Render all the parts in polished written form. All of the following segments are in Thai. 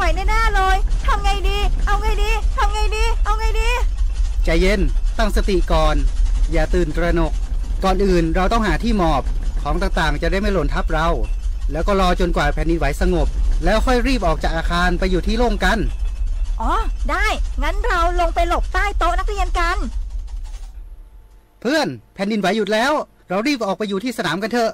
ไหวแน่ๆเลยทำไงดีเอาไงดีทำไงดีเอาไงดีใจเย็นตั้งสติก่อนอย่าตื่นตระหนกก่อนอื่นเราต้องหาที่หมอบของต่างๆจะได้ไม่หล่นทับเราแล้วก็รอจนกว่าแผ่นดินไหวสงบแล้วค่อยรีบออกจากอาคารไปอยู่ที่โล่งกันอ๋อได้งั้นเราลงไปหลบใต้โต๊ะนักเรียนกันเพื่อนแผ่นดินไหวหยุดแล้วเรารีบออกไปอยู่ที่สนามกันเถอะ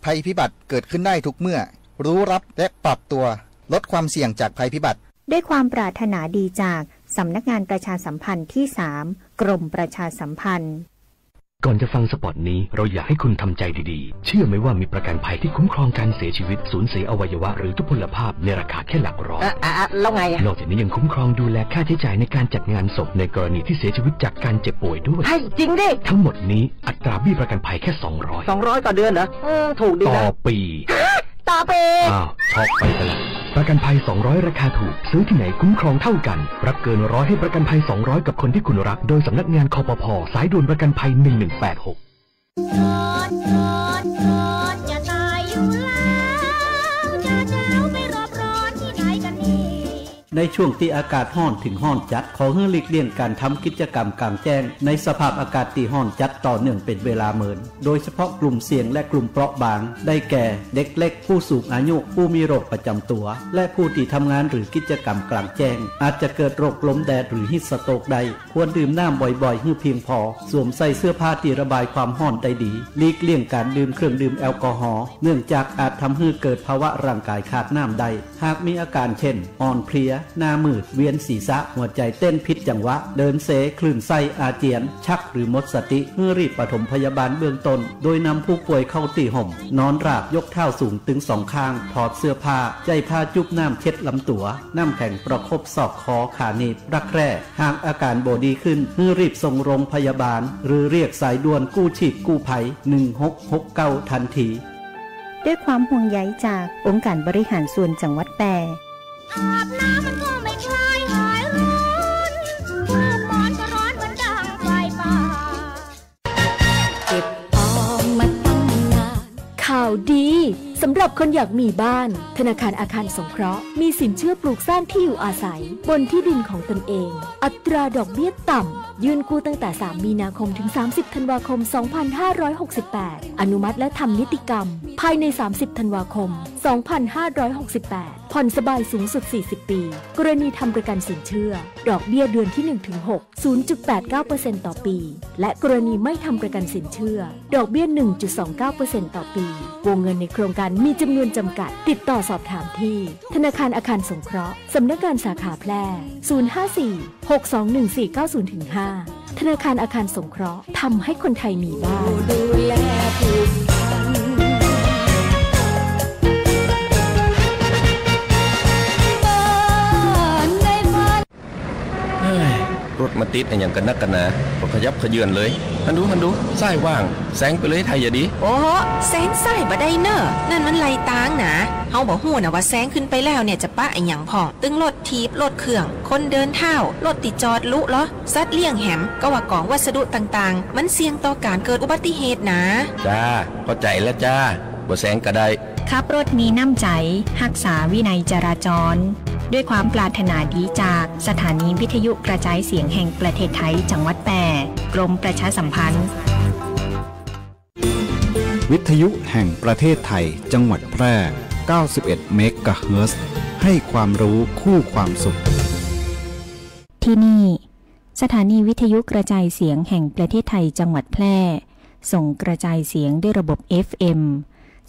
ภัยพิบัติเกิดขึ้นได้ทุกเมื่อรู้รับและปรับตัวลดความเสี่ยงจากภัยพิบัติด้วยความปรารถนาดีจากสำนักงานประชาสัมพันธ์ที่ 3 กรมประชาสัมพันธ์ก่อนจะฟังสปอตนี้เราอยากให้คุณทำใจดีๆเชื่อไหมว่ามีประกันภัยที่คุ้มครองการเสียชีวิตสูญเสียอวัยวะหรือทุพพลภาพในราคาแค่หลักร้อยแล้วไงนอกจากนี้ยังคุ้มครองดูแลค่าใช้จ่ายในการจัดงานศพในกรณีที่เสียชีวิตจากการเจ็บป่วยด้วยให้จริงดิทั้งหมดนี้อัตราเบี้ยประกันภัยแค่200ต่อเดือนเหรอถูกดีนะต่อปีอ้าวช็อกไปซะแล้วประกันภัย200ราคาถูกซื้อที่ไหนคุ้มครองเท่ากันรับเกิน100ให้ประกันภัย200กับคนที่คุณรักโดยสำนักงานคปภ.สายด่วนประกันภัย1186อย่าตายอยู่แล้วจะเจ้าไปรบร้อนที่ไหนกันนี่ในช่วงที่อากาศร้อนถึงร้อนจัดขอให้หลีกเลี่ยงการทำกิจกรรมกลางแจ้งในสภาพอากาศที่ร้อนจัดต่อเนื่องเป็นเวลาเมินโดยเฉพาะกลุ่มเสี่ยงและกลุ่มเปราะบางได้แก่เด็กเล็กผู้สูงอายุผู้มีโรคประจำตัวและผู้ที่ทำงานหรือกิจกรรมกลางแจ้งอาจจะเกิดโรคลมแดดหรือฮิสโตรกได้ควรดื่มน้ำบ่อยๆให้เพียงพอสวมใส่เสื้อผ้าที่ระบายความร้อนได้ดีหลีกเลี่ยงการดื่มเครื่องดื่มแอลกอฮอล์เนื่องจากอาจทำให้เกิดภาวะร่างกายขาดน้ำได้หากมีอาการเช่นอ่อนเพลียหน้ามืดเวียนศีรษะหัวใจเต้นผิดจังหวะเดินเซคลื่นไส้อาเจียนชักหรือหมดสติเมื่อรีบปฐมพยาบาลเบื้องต้นโดยนำผู้ป่วยเข้าที่ห่มนอนราบยกเท้าสูงถึง2ข้างถอดเสื้อผ้าใจผ้าจุบน้ำเช็ดลำตัวน้ำแข็งประคบศอกคอขาหนีบรักแร้หากอาการบ่ดีขึ้นเมื่อรีบส่งโรงพยาบาลหรือเรียกสายด่วนกู้ชีพกู้ภัย1669ทันทีด้วยความห่วงใยจากองค์การบริหารส่วนจังหวัดแปรอาบน้ำมันก็ไม่คลายหายร้อนรูปมอนก็ร้อนเหมือนดังไฟป่าเก็บออมมาตั้งนานข่าวดีสำหรับคนอยากมีบ้านธนาคารอาคารสงเคราะห์มีสินเชื่อปลูกสร้างที่อยู่อาศัยบนที่ดินของตนเองอัตราดอกเบี้ยต่ำยื่นกู้ตั้งแต่3มีนาคมถึง30ธันวาคม2568อนุมัติและทำนิติกรรมภายใน30ธันวาคม2568ผ่อนสบายสูงสุด40ปีกรณีทำประกันสินเชื่อดอกเบี้ยเดือนที่ 1-6 0.89% ต่อปีและกรณีไม่ทำประกันสินเชื่อดอกเบี้ย 1.29% ต่อปีวงเงินในโครงการมีจำนวนจำกัดติดต่อสอบถามที่ธนาคารอาคารสงเคราะห์สำนักงานสาขาแพร่054-621-490-5ธนาคารอาคารสงเคราะห์ทำให้คนไทยมีบ้านดูแลผูกพันรถมาติดอย่างกันนักกันนะก็ขยับขยื่นเลยฮันดูซ้ายว่างแซงไปเลยไทยอย่าดีโอ้แซงซ้ายบ่ได้เนอะนั่นมันไหลตางนะเฮาบ่ฮู้นะว่าแซงขึ้นไปแล้วเนี่ยจะปะอีหยังพอตึงรถถีบรถเครื่องคนเดินเท้ารถติดจอดลุเหรอสัตว์เลี้ยงแหมก็ว่ากองวัสดุต่างๆมันเสี่ยงต่อการเกิดอุบัติเหตุนะจ้าเข้าใจแล้วจ้าบ่แซงก็ได้ขับรถมีน้ำใจรักษาวินัยจราจรด้วยความปรารถนาดีจากสถานีวิทยุกระจายเสียงแห่งประเทศไทยจังหวัดแพร่กรมประชาสัมพันธ์วิทยุแห่งประเทศไทยจังหวัดแพร่91เมกะเฮิรตซ์ให้ความรู้คู่ความสุขที่นี่สถานีวิทยุกระจายเสียงแห่งประเทศไทยจังหวัดแพร่ส่งกระจายเสียงด้วยระบบ FM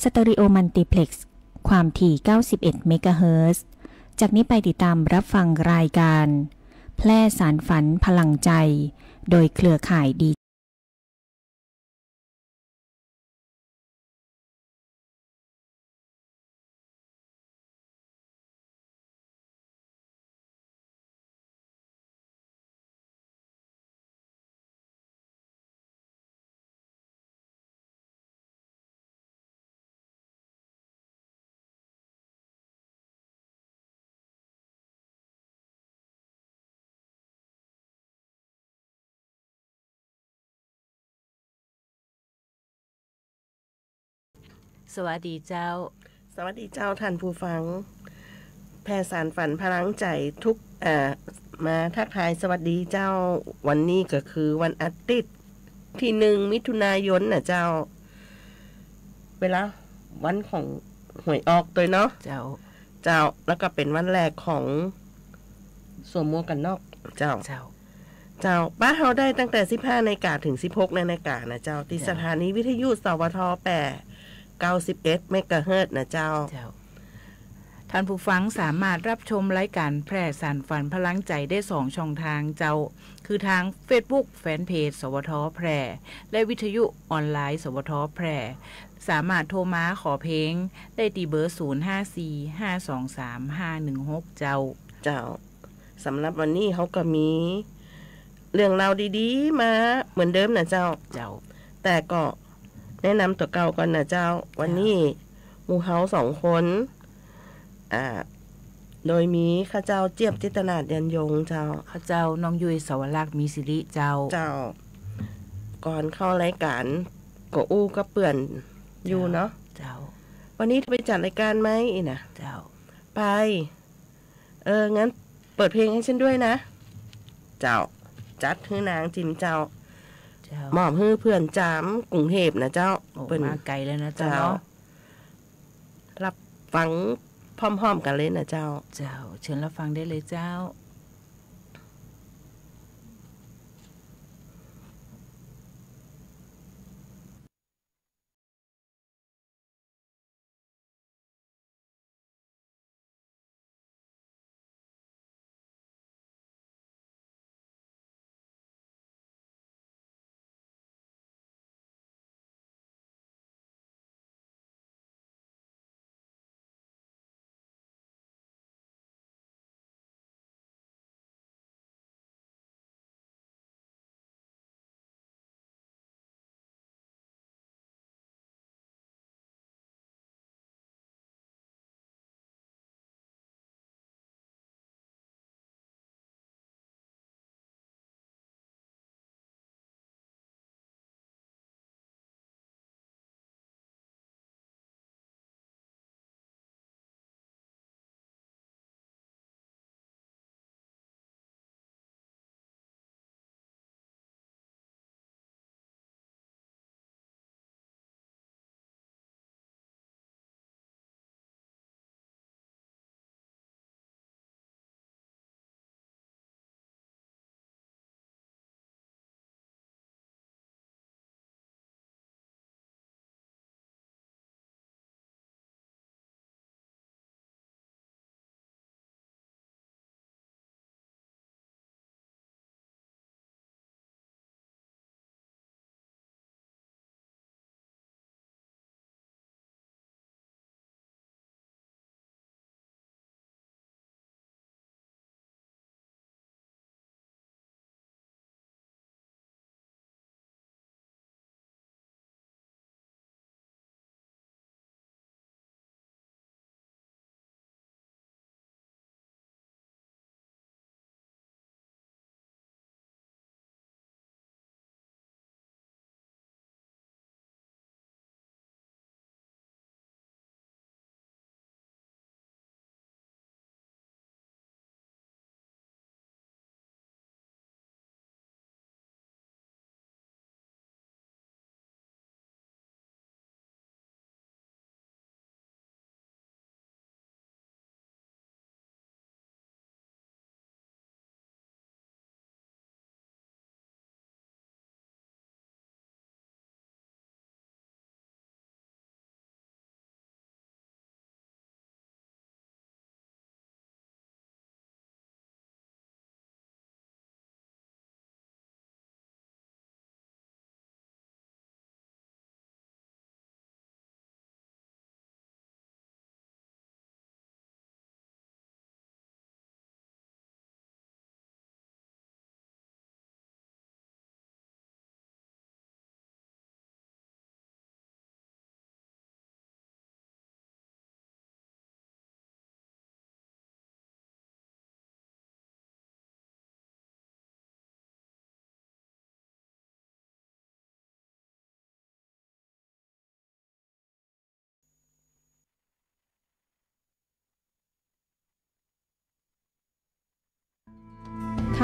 สเตอริโอมัลติเพล็กซ์ความถี่91เมกะเฮิรตซ์จากนี้ไปติดตามรับฟังรายการแพร่สารฝันพลังใจโดยเครือข่ายดีสวัสดีเจ้าสวัสดีเจ้าท่านผู้ฟัง ร่สานฝันพลังใจทุกมาทักทายสวัสดีเจ้าวันนี้ก็คือวันอาทิตย์ที่1 มิถุนายนนะเจ้าเวลาวันของหวยออกตัวเนาะเจ้าแล้วก็เป็นวันแรกของสวมหมวกกันน็อกเจ้าบ้านเฮาได้ตั้งแต่ 15 นาฬิกาถึง 16 นาฬิกานะเจ้าที่สถานีวิทยุสวท8 91 เมกะเฮิรตซ์นะเจ้าท่านผู้ฟังสามารถรับชมรายการแพร่สานฝันพลังใจได้2ช่องทางเจ้าคือทาง Facebook แฟนเพจสวทแพร่และวิทยุออนไลน์สวทแพร่สามารถโทรมาขอเพลงได้ที่เบอร์ 0545235516 เจ้าสำหรับวันนี้เขาก็มีเรื่องราวดีๆมาเหมือนเดิมนะเจ้าแต่ก็แนะนำตัวเก่าก่อนนะเจ้าวันนี้หมู่เฮา2 คนโดยมีข้าเจ้าเจี๊ยบจิตนาถยันยงเจ้าข้าเจ้าน้องยุ้ยสวรักษ์มีสิริเจ้าก่อนเข้ารายการก็อู้ก็เปื่อนอยู่เนาะวันนี้ไปจัดรายการไหมนะไปงั้นเปิดเพลงให้ฉันด้วยนะจัดฮื้อนางจิมเจ้ามอบฮื้อเพื่อนจามกรุงเทพนะเจ้าเป็นมาไกลแล้วนะเจ้ารับฟังพร้อมๆกันเลยนะเจ้าเชิญรับฟังได้เลยเจ้า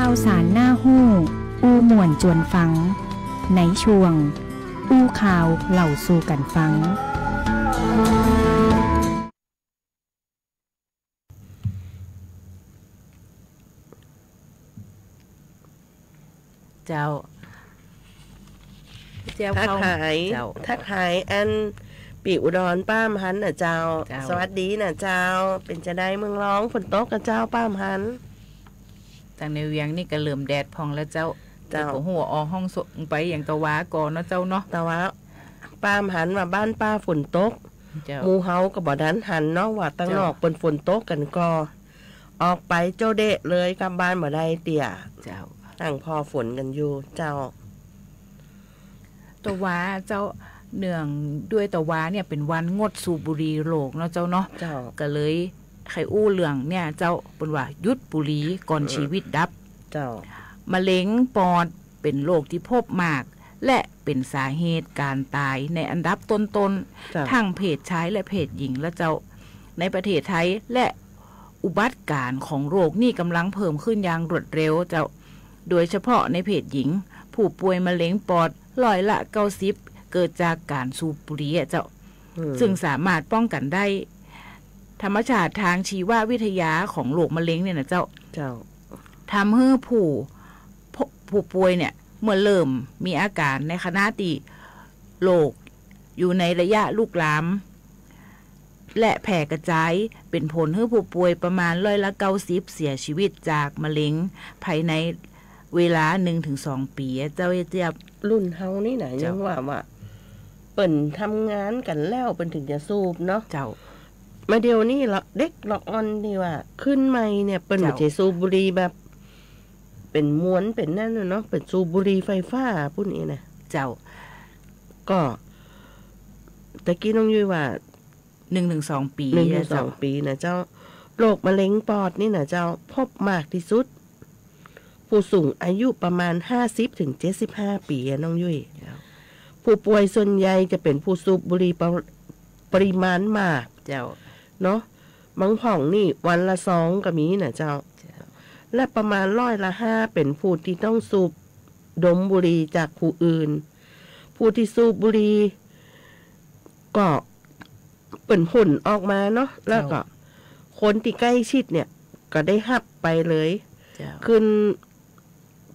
ข่าวสารหน้าหู้อู้ม่วนจวนฟังในช่วงอู้ข่าวเล่าสู่กันฟังเจ้าทักทายอันปีอุดรป้ามหันน่ะเจ้าสวัสดีน่ะเจ้าเป็นจะได้เมืองร้องฝนตกกับเจ้าป้ามหันทางในเวียงนี่ก็เริ่มแดดพองแล้วเจ้าหัวออกห้องส่งไปอย่างตะวาก่อนเนาะเจ้าเนาะตะวาป้ามหันว่าบ้านป้าฝนตกหมู่เฮาก็บ่ดันหันเนาะว่าตั้งนอกเปิ้นฝนตกกันก็ออกไปเจ้าเดะเลยกลับบ้านบ่ได้เตี่ยเจ้าตั้งพอฝนกันอยู่เจ้าตะวาเจ้าเนื่องด้วยตะวาเนี่ยเป็นวันงดสูบบุหรี่โลกเนาะเจ้าเนาะก็เลยไข้อู้เหลืองเนี่ยเจ้าเป็นว่าหยุดบุหรี่ก่อนชีวิตดับเจ้ามะเร็งปอดเป็นโรคที่พบมากและเป็นสาเหตุการตายในอันดับต้นๆทั้งเพศชายและเพศหญิงและเจ้าในประเทศไทยและอุบัติการของโรคนี่กำลังเพิ่มขึ้นอย่างรวดเร็วเจ้าโดยเฉพาะในเพศหญิงผู้ป่วยมะเร็งปอด90%เกิดจากการสูบบุหรี่เจ้าซึ่งสามารถป้องกันได้ธรรมชาติทางชีววิทยาของโรคมะเร็งเนี่ยนะเจ้าทำให้ผู้ป่วยเนี่ยเมื่อเริ่มมีอาการในขณะที่โรคอยู่ในระยะลุกลามและแผ่กระจายเป็นผลให้ผู้ป่วยประมาณ90%เสียชีวิตจากมะเร็งภายในเวลา 1-2 ปีเจ้าเจี๊ยบรุ่นเฮานี่นะยังว่าเปิ่นทำงานกันแล้วเปิ่นถึงจะสูบเนาะเจ้ามาเดี๋ยวนี้ละเด็กละอ่อนนี่ว่าขึ้นใหม่เนี่ยเปิ่นบ่ได้สูบบุหรี่แบบเป็นม้วนเป็นนั่นเนาะเป็นสูบบุหรี่ไฟฟ้าพุ่นนี่นะเจ้าก็ตะกี้น้องยุ้ยว่า 1-2 ปี1-2 ปีนะเจ้าโรคมะเร็งปอดนี่นะเจ้าพบมากที่สุดผู้สูงอายุประมาณ 50-75 ปีน้องยุ้ยผู้ป่วยส่วนใหญ่จะเป็นผู้สูบบุหรี่ปริมาณมากเจ้าเนาะบางผ่องนี่วันละ2ก็มีนะเจ้าและประมาณ5%เป็นผู้ที่ต้องสูบดมบุหรี่จากผู้อื่นผู้ที่สูบบุหรี่ก็เป็นผลออกมาเนาะแล้วก็คนที่ใกล้ชิดเนี่ยก็ได้รับไปเลยขึ้น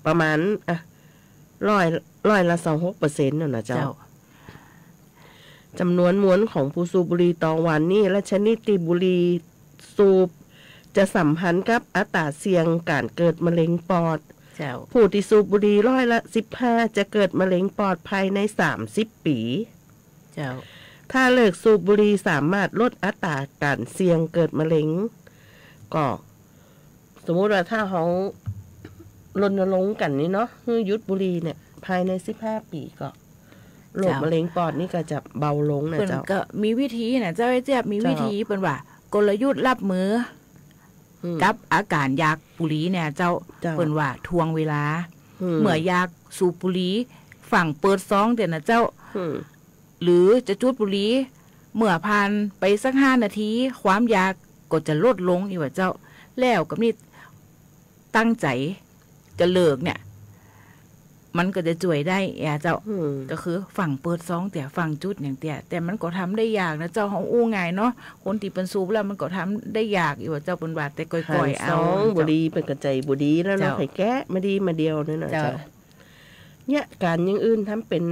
ประมาณ100% นั่นนะเจ้าจำนวนมวลของผู้สูบบุหรี่ต่อวันนี่และชนิดที่บุหรี่สูบจะสัมพันธ์กับอัตราเสี่ยงการเกิดมะเร็งปอดผู้ที่สูบบุหรี่15%จะเกิดมะเร็งปอดภายใน30 ปีถ้าเลิกสูบบุหรี่สามารถลดอัตราการเสี่ยงเกิดมะเร็งก็สมมุติว่าถ้าเขารณรงค์กันนี่เนาะคือหยุดบุหรี่เนี่ยภายใน15 ปีก็โรคมะเร็งปอดนี่ก็จะเบาลงนะเจ้าก็มีวิธีนะเจ้าเจี๊ยบมีวิธีเป็นว่ากลยุทธ์รับมือกับอาการอยากบุหรี่เนี่ยเจ้าเป็นว่าทวงเวลาเมื่ออยากสูบบุหรี่ฝั่งเปิดซองเดี๋ยวนะเจ้าหรือจะจุดบุหรี่เมื่อผ่านไปสัก5 นาทีความอยากก็จะลดลงอีกว่าเจ้าแล้วกับนี่ตั้งใจจะเลิกเนี่ยมันก็จะช่วยได้เจ้าก็คือฝั่งเปิดซองแต่ฝั่งจุดอย่างแต่มันก็ทำได้ยากนะเจ้าของอู้ง่ายเนาะคนที่เป็นสูบแล้วมันก็ทำได้ยากอยู่ว่าเจ้าเป็นบาดแต่ก่อยๆเอาบุหรี่เป็นกระจายบุหรี่แล้วเนาะไข่แก้มาดีมาเดียวนี่นะเจ้าเนี่ยการยังอื่นทำเป็น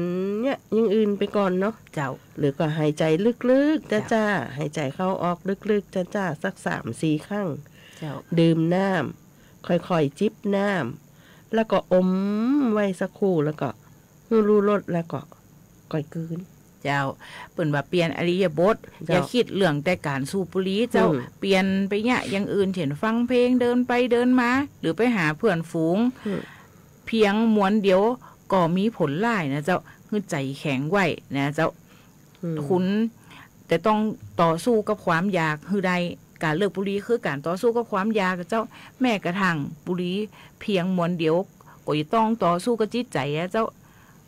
เนี่ยยังอื่นไปก่อนเนาะเจ้าหรือก็หายใจลึกๆจ้าหายใจเข้าออกลึกๆจ้าสัก 3-4 ครั้งดื่มน้ำค่อยๆจิบน้ำแล้วก็อมไว้สักครู่แล้วก็รู้รสแล้วก็ก่อยกืนเจ้าเปิ่นว่าเปลี่ยนอริยบทอย่าคิดเรื่องแต่การสูบบุหรี่เจ้าเปลี่ยนไปเนี่ยอย่างอื่นเช่นฟังเพลงเดินไปเดินมาหรือไปหาเพื่อนฝูงเพียงม้วนเดียวก็มีผลหลายนะเจ้าคือใจแข็งไว้นะเจ้าคุณแต่ต้องต่อสู้กับความอยากคือใดการเลิกบุหรี่คือการต่อสู้กับความอยากเจ้าแม่กระทั่งบุหรี่เพียงม้วนเดียวก็ต้องต่อสู้กับจิตใจเจ้า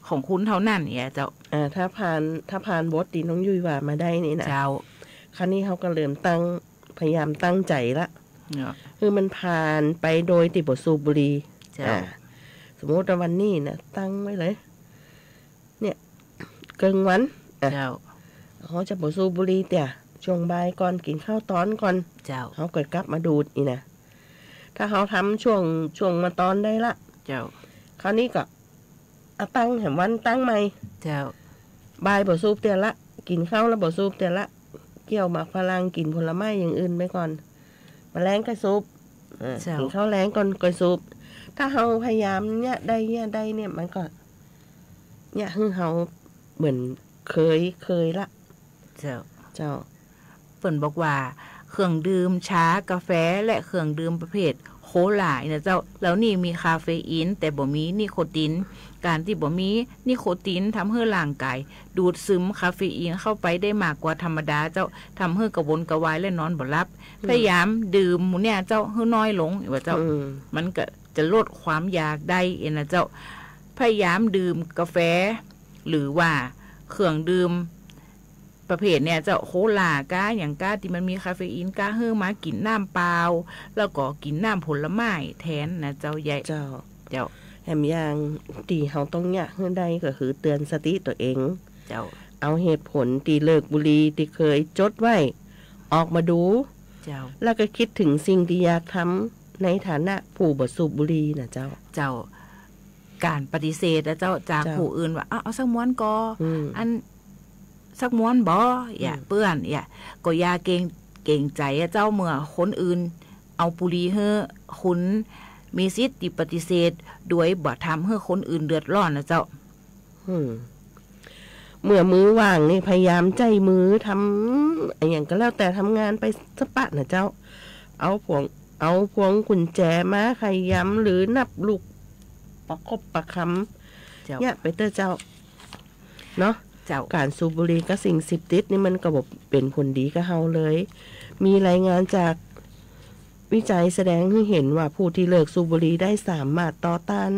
ของคุณเท่านั้นเจ้าถ้าผ่านบทที่น้องยุ้ยว่ามาได้นี่นะเจ้าครั้นี้เขาก็เริ่มพยายามตั้งใจละคือมันผ่านไปโดยติบสูบบุหรี่ สมมติว่าวันนี้นะตั้งไว้เลย เนี่ยเกิงวันเขาจะบ่สูบบุหรี่เตี่ยช่วงบ่ายก่อนกินข้าวตอนก่อนเขาเกิดกลับมาดูดอีนะถ้าเขาทำช่วงมาตอนได้ละคราวนี้ก็ตั้งแหมวันตั้งใหม่บ่ายบ่สูบเตี่ยละกินข้าวแล้วบ่สูบเตี่ยละเกี่ยวหมากฝรั่งกินผลไม้อย่างอื่นไปก่อนมาแรงก็สูบกินข้าวแรงก่อนก็สูบถ้าเราพยายามเนี่ยได้เนี่ยมันก็เนี่ยคือเราเหมือนเคยละเจ้าเปิ่นบอกว่าเครื่องดื่มชากาแฟและเครื่องดื่มประเภทโคลาเนี่ยเจ้าแล้วนี่มีคาเฟอีนแต่บ่มีนิโคตินการที่บ่มีนิโคตินทำให้ร่างกายดูดซึมคาเฟอีนเข้าไปได้มากกว่าธรรมดาเจ้าทำให้กระวนกระวายและนอนบ่หลับพยายามดื่มเนี่ยเจ้าให้น้อยลงว่าเจ้ามันก็จะลดความอยากได้เองนะเจ้าพยายามดื่มกาแฟหรือว่าเครื่องดื่มประเภทเนี่ยเจ้าโคลาก้าอย่างก้าที่มันมีคาเฟอีนก้าเฮือมากินน้ำเปล่าแล้วก็กินน้ำผลไม้แทนนะเจ้าใหญ่เจ้าแหมอย่างตีเฮาต้องเนี่ยเฮือใดก็คือเตือนสติตัวเองเจ้าเอาเหตุผลตีเลิกบุหรี่ที่เคยจดไว้ออกมาดูเจ้าแล้วก็คิดถึงสิ่งที่อยากทำในฐานะผู้บ่สูบบุหรี่นะเจ้าการปฏิเสธนะเจ้าจากผู้อื่นว่าเอาสักม้วนก็อันสักม้วนบ่อย่าเปื้อนอย่าก็อย่าเก่งใจเจ้าเมื่อคนอื่นเอาบุหรี่เฮ้อคุณมีสิทธิ์ปฏิเสธโดยบ่ทำให้คนอื่นเดือดร้อนนะเจ้าเมื่อมือว่างนี่พยายามใจมือทำอย่างก็แล้วแต่ทำงานไปสักปะนะเจ้าเอาพวงกุญแจมาขย้ำหรือนับลูกประคบประคำเนี่ยไปเตอร์เจ้าเนาะการสูบบุหรี่กับสิ่งสิบติดนี่มันก็บอกเป็นผลดีกับเฮาเลยมีรายงานจากวิจัยแสดงให้เห็นว่าผู้ที่เลิกสูบบุหรี่ได้สามารถต่อต้าน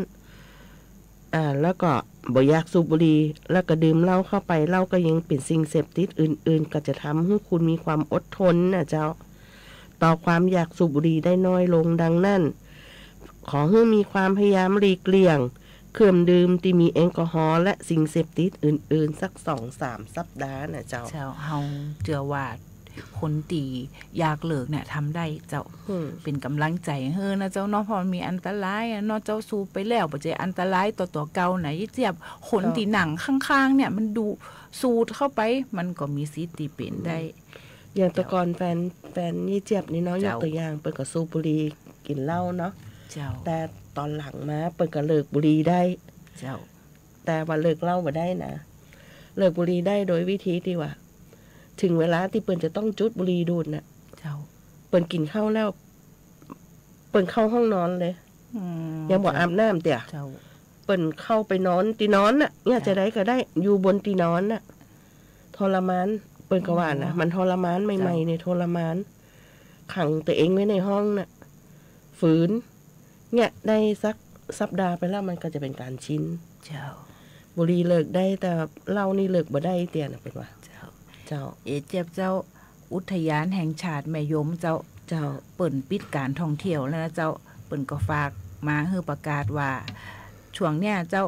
แล้วก็บ่อยากสูบบุหรี่แล้วก็ดื่มเหล้าเข้าไปเหล้าก็ยังเป็นสิ่งเสพติดอื่นๆก็จะทำให้คุณมีความอดทนนะเจ้าต่อความอยากสูบบุหรี่ได้น้อยลงดังนั้นขอให้มีความพยายามหลีกเลี่ยงเครื่องดื่มที่มีแอลกอฮอล์และสิ่งเสพติดอื่นๆสัก 2-3 สัปดาห์นะเจ้าเฮาเจือว่าคนตีอยากเลิกเนี่ยทำได้เจ้าเป็นกำลังใจเฮ้อนะเจ้าเนาะพอมีอันตรายเนาะเจ้าสูบไปแล้วบ่เจออันตรายต่อเก่าไหนเจี๊ยบคนที่หนังข้างๆเนี่ยมันดูสูดเข้าไปมันก็มีสิทธิ์ที่เป็นได้อย่างตะกอนแฟนยี่เจี๊ยบนี่เนาะยกตัวอย่างเปิดก็สูบบุหรี่กินเหล้าเนาะแต่ตอนหลังมาเปิดก็เลิกบุหรี่ได้แต่ว่าเลิกเหล้าบ่ได้นะเลิกบุหรี่ได้โดยวิธีที่ว่าถึงเวลาที่เปิ้นจะต้องจุดบุหรี่ดูดน่ะเปิ้นกินข้าวแล้วเปิ้นเข้าห้องนอนเลยยังบ่อาบน้ำเตี่ยเปิ้นเข้าไปนอนตีนอนน่ะเนี่ยจะได้ก็ได้อยู่บนตีนอนน่ะทรมานเปิ้นก็ว่านะมันทรมานใหม่ๆเนี่ยทรมานขังตัวเองไว้ในห้องน่ะฝืนเนี่ยได้สักสัปดาห์ไปแล้วมันก็จะเป็นการชินบุหรี่เลิกได้แต่เหล้านี่เลิกบ่ได้เตี่ยน่ะเป็นว่าเจ้าเจ็บเจ้าอุทยานแห่งชาติแม่ยมเจ้าเปิ่นปิดการท่องเที่ยวแล้วนะเจ้าเปิ่นก็ฝากมาให้ประกาศว่าช่วงเนี้ยเจ้า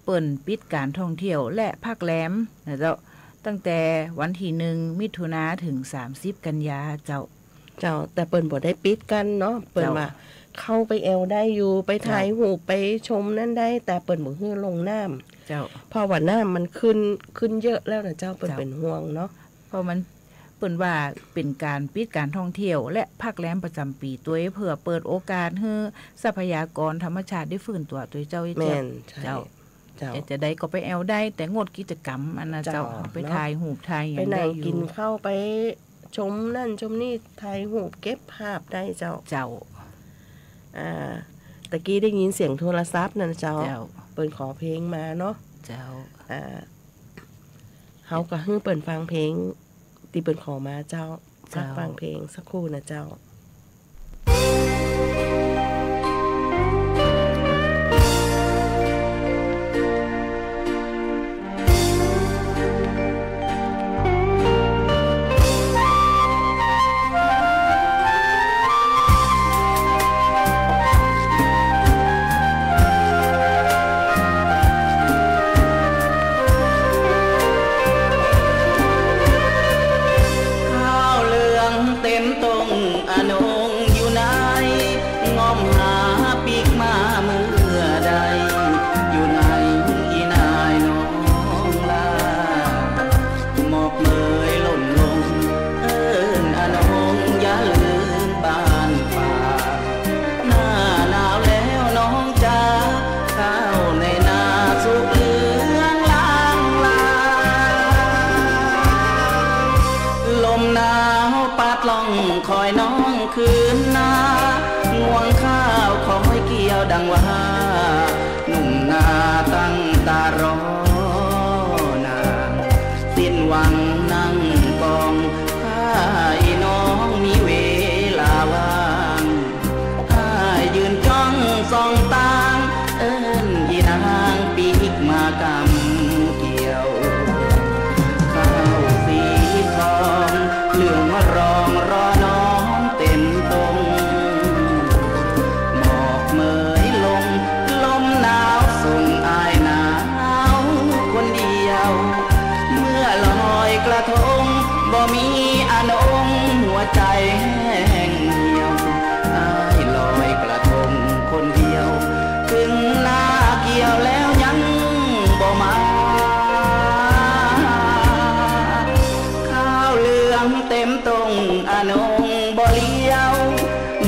เปิ่นปิดการท่องเที่ยวและภาคแรมนะเจ้าตั้งแต่วันที่1 มิถุนายนถึง30 กันยาเจ้าแต่เปิ่นบ่ได้ปิดกันเนาะเปิ่นว่าเข้าไปแอลได้อยู่ไปถ่ายรูปไปชมนั่นได้แต่เปิ่นบ่ฮื้อลงน้ำเพราะว่าน้ำมันขึ้นเยอะแล้วนะเจ้าเป็นห่วงเนาะเพราะมันเปิ่นว่าเป็นการปิดการท่องเที่ยวและภาคแรมประจำปีตัวเพื่อเปิดโอกาสให้ทรัพยากรธรรมชาติได้ฟื้นตัวตัวเจ้าเจ้าจะได้ก็ไปแอลได้แต่งดกิจกรรมอันนะเจ้าไปถ่ายรูปถ่ายอย่างได้อยู่ไปกินข้าวไปชมนั่นชมนี่ถ่ายรูปเก็บภาพได้เจ้าตะกี้ได้ยินเสียงโทรศัพท์นั่นเจ้าเปิ่นขอเพลงมาเนาะเฮาก็ให้เปิ่นฟังเพลงที่เปิ่นขอมาเจ้าฟังเพลงสักครู่นะเจ้า เ อนงอยู่ไหนงอมหาปีกมาเมื่อใดอยู่ไหนอีนายน้องลาหมอกเมยหล่นลงเอิ้นอนงอย่าลืมบ้านป่าหน้าหนาวแล้วน้องจ๋าข้าวในนาสุกเหลืองล้างลาลมหนาวปัดล่องคอยน้องคืนนาง่วงข้าวคอยเกี่ยวดังว่าหนุ่มนาตั้งตารอนางสิ้นหวังนั่งกองให้น้องมีเวลาว่างให้ยืนจ้องส่องตางเอิ้นยีนางปีกมากำเกี่ยวข้าวสีทองเหลืองมารองรอน้องเต็มตรงหมอกเมยลงลมหนาวส่งอายหนาวคนเดียวเมื่อลอยกระทงบ่มีอนงหัวใจแห้งเหี่ยวอายลอยกระทงคนเดียวถึงหน้าเกี่ยวแล้วยังบ่มาข้าวเหลืองเต็มตรงอนงบ่เลี้ยว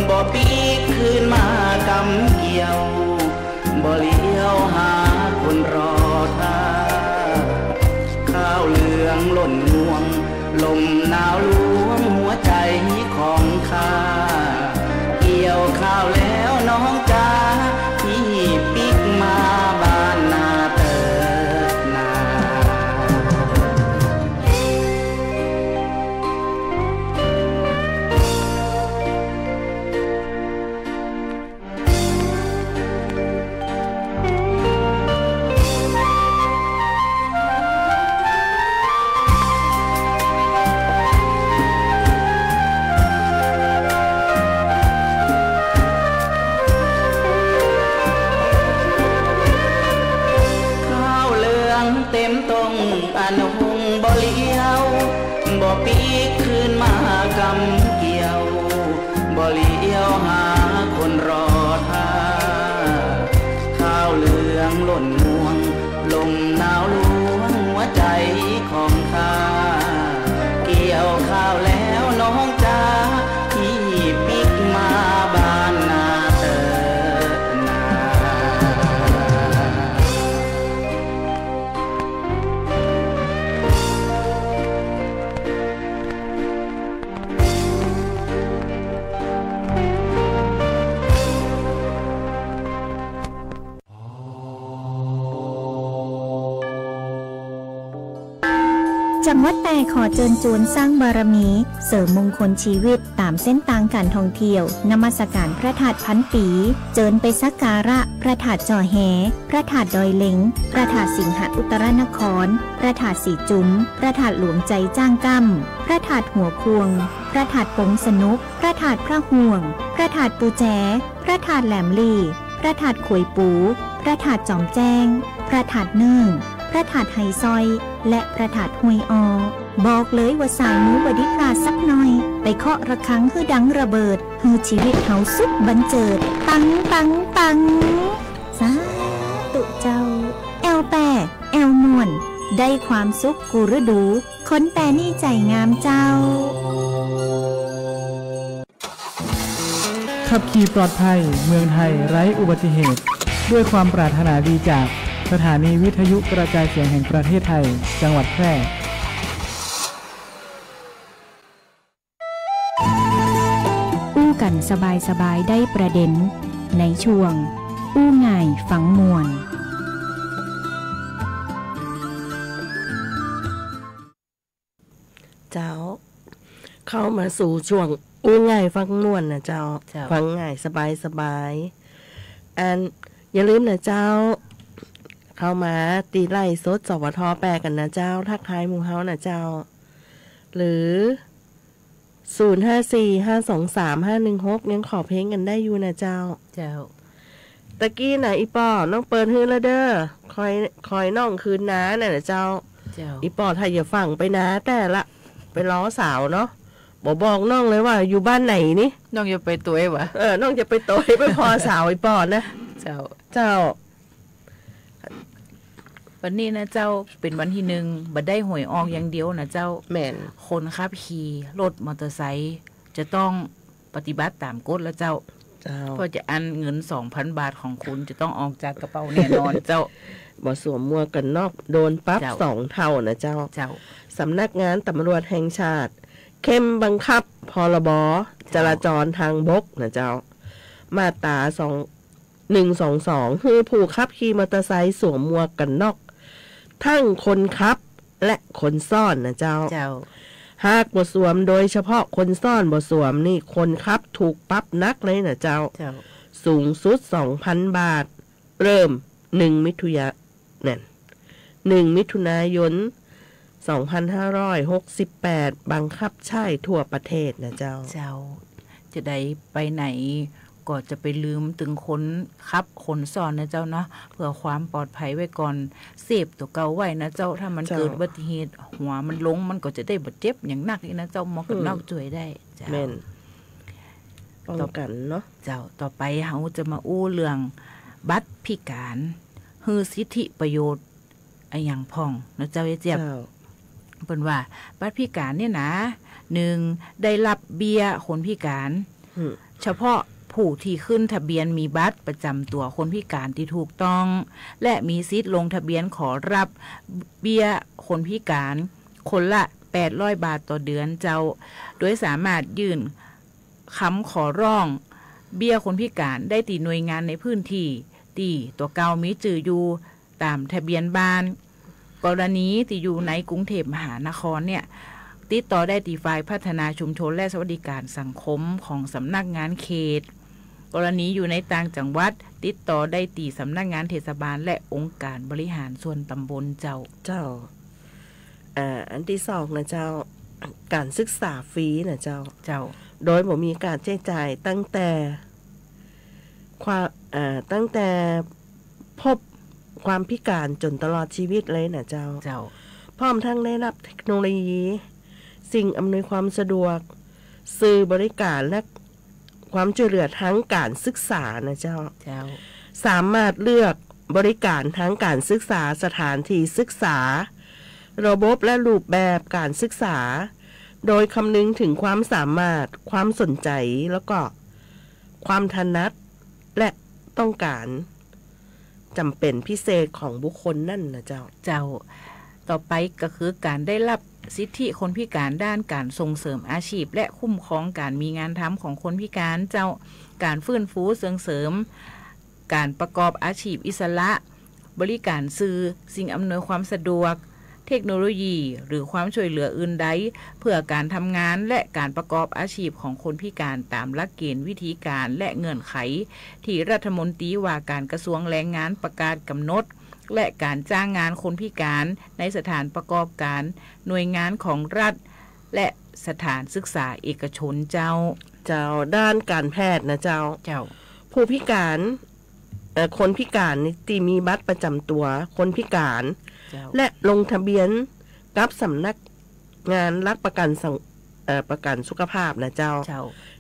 บ่ปีกคืนมากำเกี่ยวบ่เลี้ยวหาคนรอท่าข้าวเหลืองหล่นง่วงลมหนาวลวงหัวใจของข้าเกี่ยวข้าวแล้วน้องจ๋าที่ปิกมาบ้านนาเติดนา จังหวัดแต่ขอเชิญชวนสร้างบารมี เสริมมงคลชีวิตตามเส้นทางการท่องเที่ยวนมัสการพระธาตุพันปีเจิญไปสักการะพระธาตุจอแหพระธาตุดอยเล็งพระธาตุสิงหอุตรนครพระธาตุสีจุ๋มพระธาตุหลวงใจจ้างกั้มพระธาตุหัวควงพระธาตุปงสนุกพระธาตุพระห่วงพระธาตุปูแจพระธาตุแหลมลีพระธาตุขวยปูพระธาตุจอมแจ้งพระธาตุเนื่องพระธาตุไฮซอยและพระธาตุห้วยออบอกเลยว่าสายมูบดิพลาสักหน่อยไปเคาะระฆังฮือดังระเบิดฮือชีวิตเฮาสุขบันเจิดปังปังปังสาตุเจ้าแอลแปแอลนวลได้ความสุขกูฤดูคนแต่นี่ใจงามเจ้าขับขี่ปลอดภัยเมืองไทยไร้อุบัติเหตุด้วยความปรารถนาดีจากสถานีวิทยุกระจายเสียงแห่งประเทศไทยจังหวัดแพร่อู้กันสบายๆได้ประเด็นในช่วงอู้ง่ายฝังมวลเจ้าเข้ามาสู่ช่วงอู้ง่ายฟังม่วนนะเจ้าฟังง่ายสบายอันอย่าลืมนะเจ้าเข้ามาตีไล่สดสวทแปลกันนะเจ้าทักทายหมู่เฮานะเจ้าหรือ0545235516ยังขอเพลงกันได้อยู่นะเจ้าตะกี้น่ะอีป่อน้องเปิดฮื้อละเด้อคอยน้องคืนน้าน่ะนะเจ้าอีป่อถ้าอย่าฟังไปนะแต่ละไปล้อสาวเนาะ บอกน้องเลยว่าอยู่บ้านไหนนี่ น้องจะไปตัววะน้องจะไปตัวไปพอสาวไอ้ปอดนะเจ้าวันนี้นะเจ้าเป็นวันที่1บ่ได้หวยออกอย่างเดียวนะเจ้าแม่นคนขับขี่รถมอเตอร์ไซค์จะต้องปฏิบัติตามกฎแล้วเจ้าเพราะจะอันเงิน 2,000 บาทของคุณจะต้องออกจากกระเป๋าแน่นอนเจ้าบ่สวมหมวกกันน็อกโดนปรับ2เท่านะเจ้าสำนักงานตำรวจแห่งชาติเข้มบังคับพรบจราจรทางบกนะเจ้ามาตรา122คือผู้ขับขี่มอเตอร์ไซค์สวมหมวกกันน็อกทั้งคนขับและคนซ่อนนะเจ้าหากบ่สวมโดยเฉพาะคนซ่อนบ่สวมนี่คนขับถูกปรับนักเลยนะเจ้าสูงสุด 2,000 บาทเริ่ม1 มิถุนายน 2568 บังคับใช้ทั่วประเทศนะเจ้าจะได้ไปไหนก็จะไปลืมถึงคนขับคนซ่อนนะเจ้าเนาะเพื่อความปลอดภัยไว้ก่อนเสพตัวเก่าไว้นะเจ้าถ้ามันเกิดอุบัติเหตุหัวมันลงมันก็จะได้บาดเจ็บอย่างหนักนะเจ้าหมอกันนอกช่วยได้เจ้าแม่นป้องกันเนาะเจ้าต่อไปเฮาจะมาอู้เรื่องบัตรพิการฮือสิทธิประโยชน์ไอ้อย่างพ่องนะเจ้าเจี๊ยบเป็นว่าบัตรพิการเนี่ยนะ1ได้รับเบี้ยคนพิการเฉพาะผู้ที่ขึ้นทะเบียนมีบัตรประจำตัวคนพิการที่ถูกต้องและมีสิทธิ์ลงทะเบียนขอรับเบี้ยคนพิการคนละ800 บาทต่อเดือนเจ้าโดยสามารถยื่นคำขอร้องเบี้ยคนพิการได้ตีหน่วยงานในพื้นที่ตีตัวเก่ามีจื่ออยู่ตามทะเบียนบ้านกรณีที่อยู่ในกรุงเทพมหานครเนี่ยติดต่อได้ที่ฝ่ายพัฒนาชุมชนและสวัสดิการสังคมของสำนักงานเขตกรณีอยู่ในต่างจังหวัดติดต่อได้ที่สำนักงานเทศบาลและองค์การบริหารส่วนตำบลเจ้าอันที่2นะเจ้าการศึกษาฟรีนะเจ้าโดยบ่มีการใช้จ่ายตั้งแต่พบความพิการจนตลอดชีวิตเลยนะเจ้าพร้อมทั้งได้รับเทคโนโลยีสิ่งอำนวยความสะดวกสื่อบริการและความช่วยเหลือทั้งการศึกษานะเจ้าสามารถเลือกบริการทั้งการศึกษาสถานที่ศึกษาระบบและรูปแบบการศึกษาโดยคำนึงถึงความสามารถความสนใจแล้วก็ความถนัดและต้องการจำเป็นพิเศษของบุคคลนั่นนะเจ้าต่อไปก็คือการได้รับสิทธิคนพิการด้านการส่งเสริมอาชีพและคุ้มครองการมีงานทำของคนพิการเจ้าการฟื้นฟูเสริมการประกอบอาชีพอิสระบริการสื่อสิ่งอำนวยความสะดวกเทคโนโลยีหรือความช่วยเหลืออื่นใดเพื่อการทำงานและการประกอบอาชีพของคนพิการตามหลักเกณฑ์วิธีการและเงื่อนไขที่รัฐมนตรีว่าการกระทรวงแรงงานประกาศกำหนดและการจ้างงานคนพิการในสถานประกอบการหน่วยงานของรัฐและสถานศึกษาเอกชนเจ้าด้านการแพทย์นะเจ้าผู้พิการคนพิการที่มีบัตรประจำตัวคนพิการและลงทะเบียนกับสำนักงานรัฐประกันสุขภาพนะเจ้า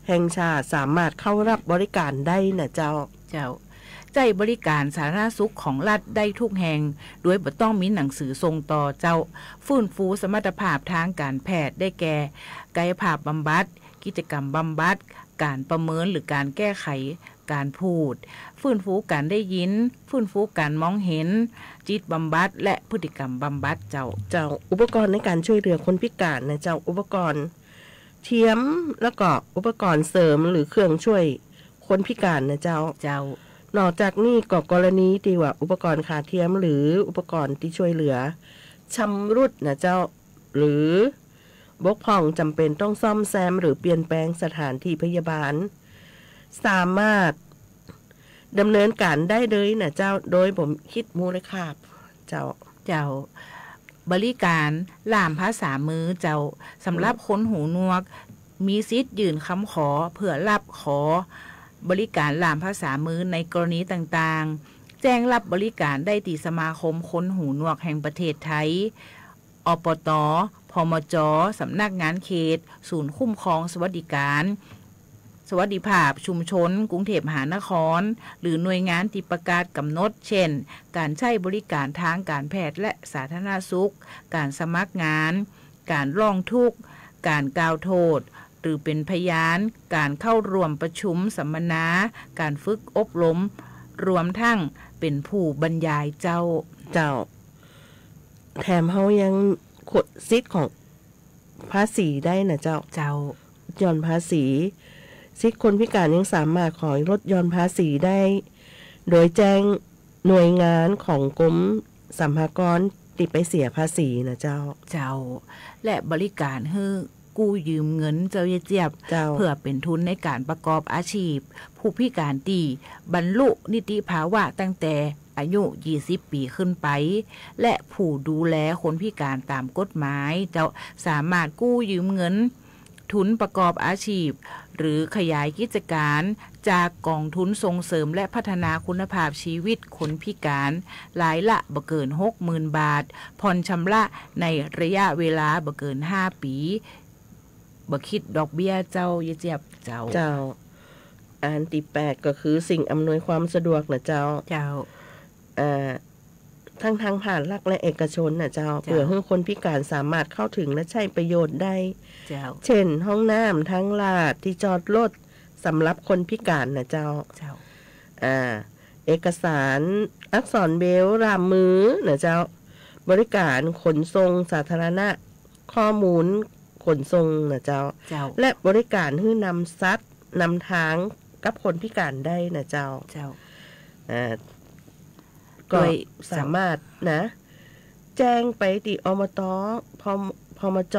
แห่งชาติสามารถเข้ารับบริการได้นะเจ้าใจบริการสาธารณสุขของรัฐได้ทุกแห่งโดยบ่ต้องมีหนังสือส่งต่อเจ้าฟื้นฟูสมรรถภาพทางการแพทย์ได้แก่กายภาพบำบัดกิจกรรมบำบัดการประเมินหรือการแก้ไขการพูดฟื้นฟูการได้ยินฟื้นฟูการมองเห็นจิตบำบัดและพฤติกรรมบำบัดเจ้าอุปกรณ์ในการช่วยเหลือคนพิการนะเจ้าอุปกรณ์เทียมแล้วก็อุปกรณ์เสริมหรือเครื่องช่วยคนพิการนะเจ้านอกจากนี้ก็กรณีที่ว่าอุปกรณ์ขาเทียมหรืออุปกรณ์ที่ช่วยเหลือชำรุดนะเจ้าหรือบกพร่องจำเป็นต้องซ่อมแซมหรือเปลี่ยนแปลงสถานที่พยาบาลสามารถดำเนินการได้เลยนะเจ้าโดยผมคิดมูลค่าเจ้าบริการล่ามภาษามือเจ้าสำหรับคนหูหนวกมีสิทธิ์ยื่นคำขอเพื่อรับขอบริการล่ามภาษามือในกรณีต่างๆแจ้งรับบริการได้ที่สมาคมคนหูหนวกแห่งประเทศไทยอปต พมจ.สำนักงานเขตศูนย์คุ้มครองสวัสดิการสวัสดิภาพชุมชนกรุงเทพมหานครหรือหน่วยงานที่ประกาศกำหนดเช่นการใช้บริการทางการแพทย์และสาธารณสุขการสมัครงานการร้องทุกข์การกล่าวโทษหรือเป็นพยานการเข้าร่วมประชุมสัมมนาการฝึกอบรมรวมทั้งเป็นผู้บรรยายเจ้าแถมเฮายังขดซิทธิ์ของภาษีได้นะเจ้าย่อนภาษีซิทธิ์คนพิการยังสามารถขอลดย่อนภาษีได้โดยแจ้งหน่วยงานของกรมสรรพากรติดไปเสียภาษีนะเจ้าและบริการให้กู้ยืมเงินเจ้าเจี๊ยบเพื่อเป็นทุนในการประกอบอาชีพผู้พิการดีบรรลุนิติภาวะตั้งแต่อายุ20 ปีขึ้นไปและผู้ดูแลคนพิการตามกฎหมายจะสามารถกู้ยืมเงินทุนประกอบอาชีพหรือขยายกิจการจากกองทุนส่งเสริมและพัฒนาคุณภาพชีวิตคนพิการรายละบ่เกิน 60,000 บาทผ่อนชำระในระยะเวลาบ่เกิน5 ปีบ่คิดดอกเบี้ยเจ้าเจี๊ยบเจ้าอันที่8ก็คือสิ่งอำนวยความสะดวกนะเจ้าทั้งทางผ่านรัฐและเอกชนนะเจ้าเพื่อให้คนพิการสามารถเข้าถึงและใช้ประโยชน์ได้เช่นห้องน้ำทั้งลาดที่จอดรถสำหรับคนพิการนะเจ้าเอกสารอักษรเบลรามมือนะเจ้าบริการขนส่งสาธารณะข้อมูลขนส่งนะเจ้าและบริการให้นำซัดนำทางกับคนพิการได้นะเจ้าก็สามารถนะแจ้งไปที่อบต.พมจ.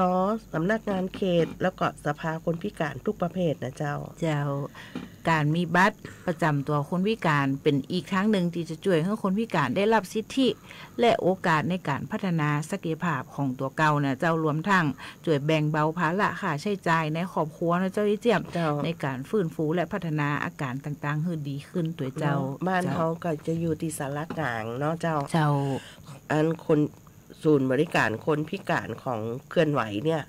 สำนักงานเขตแล้วก็สภาคนพิการทุกประเภทนะเจ้าการมีบัตรประจำตัวคนพิการเป็นอีกครั้งหนึ่งที่จะช่วยให้คนพิการได้รับสิทธิและโอกาสในการพัฒนาศักยภาพของตัวเก่านะเจ้ารวมทั้งช่วยแบ่งเบาภาระค่าใช้จ่ายในครอบครัวนะเจ้าเจี๊ยบในการฟื้นฟูและพัฒนาอาการต่างๆให้ดีขึ้นตัวเจ้าบ้านเขาก็จะอยู่ที่สารกลางเนาะเจ้าอันคนศูนย์บริการคนพิการของเคลื่อนไหวเนี่ย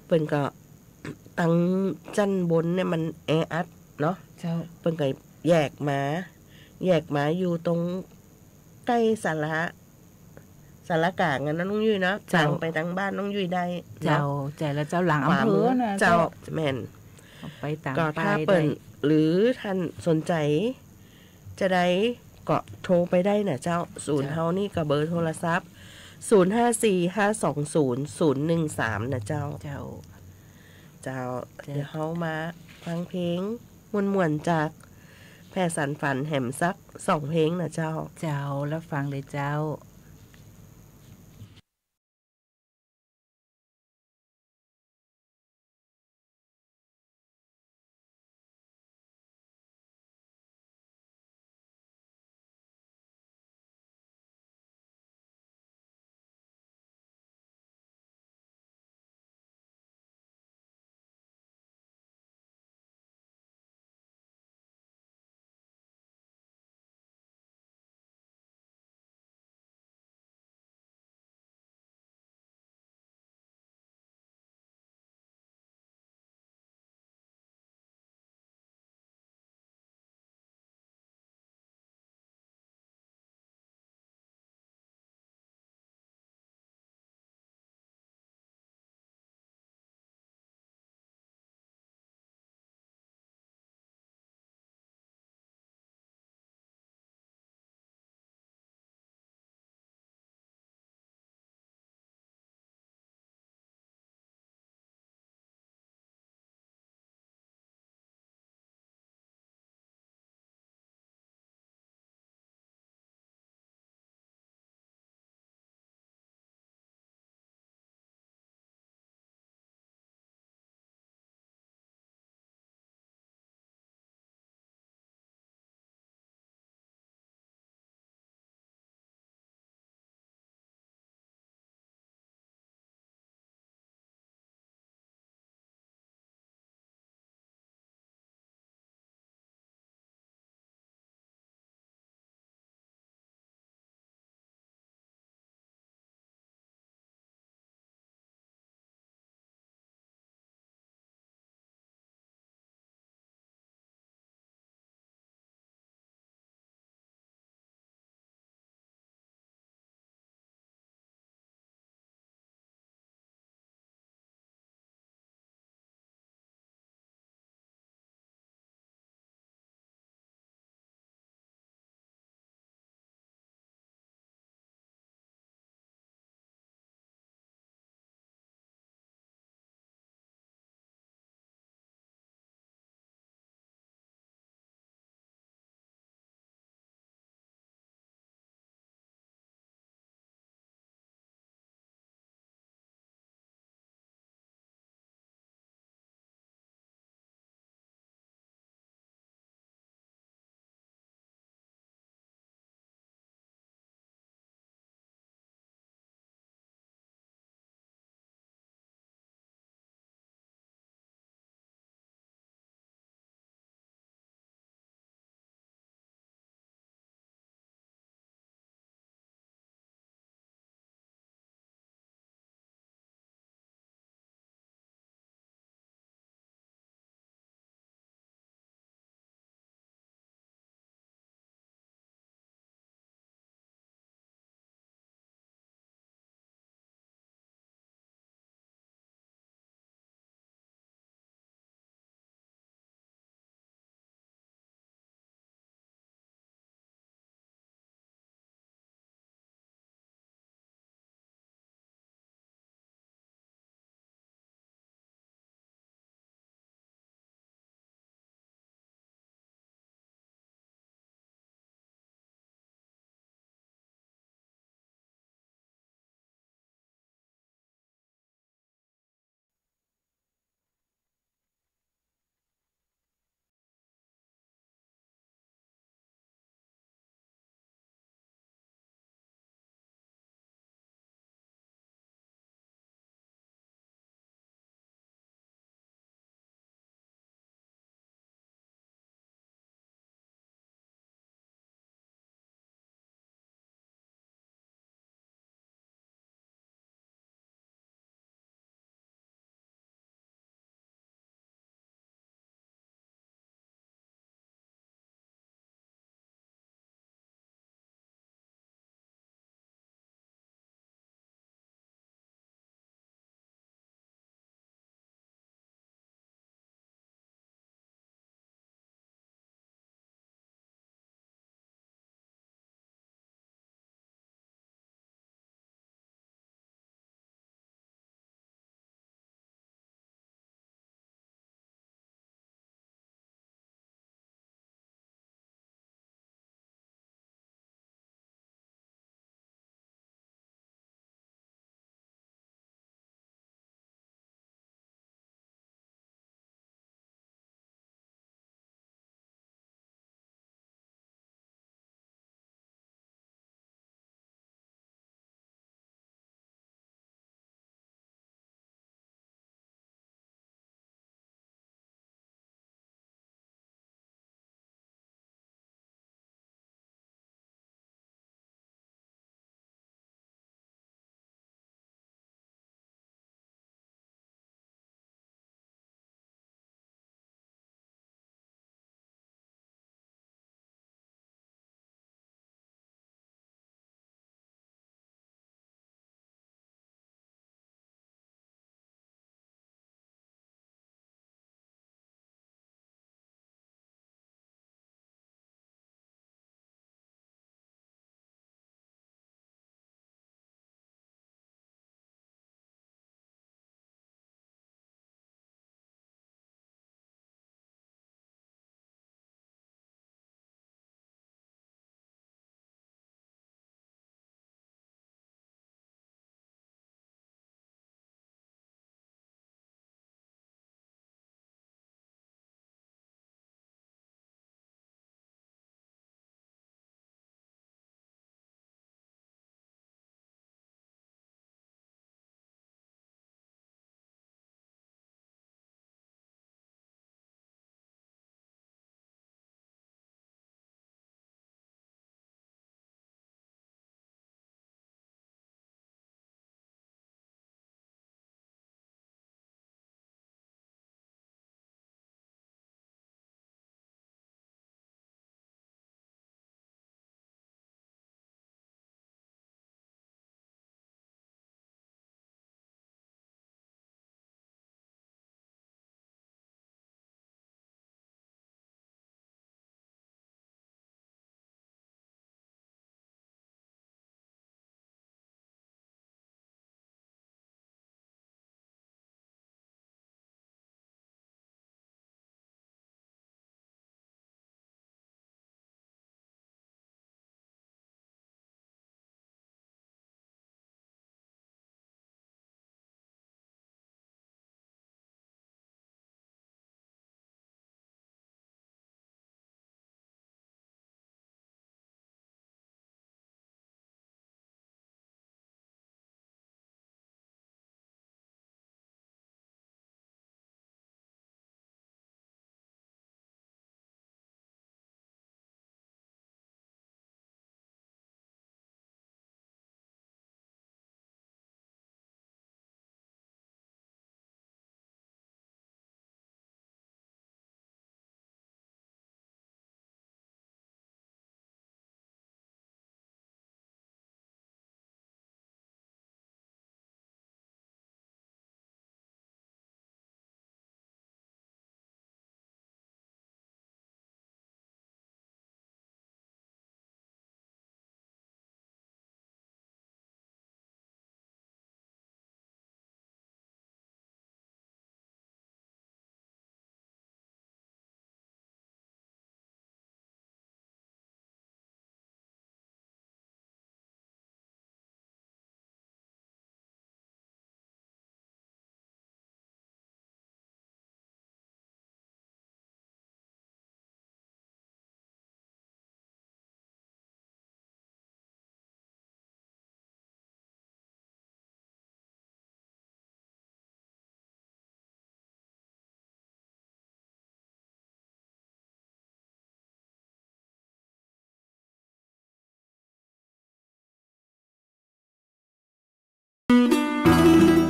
เปิ้นก็ตั้งจันบนเนี่ยมันแออัดเนาะเปิ้นก็แยกมาอยู่ตรงใกล้สารกลางนั้นน้องยุ้ยเนาะสั่งไปทางบ้านน้องยุ้ยได้ใจแล้วเจ้าหลังอำเภอนะเจ้าแม่นไปตามก็ถ้าเปิ้นหรือท่านสนใจจะได้ก็โทรไปได้นะเจ้าศูนย์เฮานี่ก็เบอร์โทรศัพท์0545200013นะเจ้าเดี๋ยวเฮามาฟังเพลงม่วนๆจากแพรสันฝันแหมซัก2เพลงนะเจ้าแล้วฟังเลยเจ้า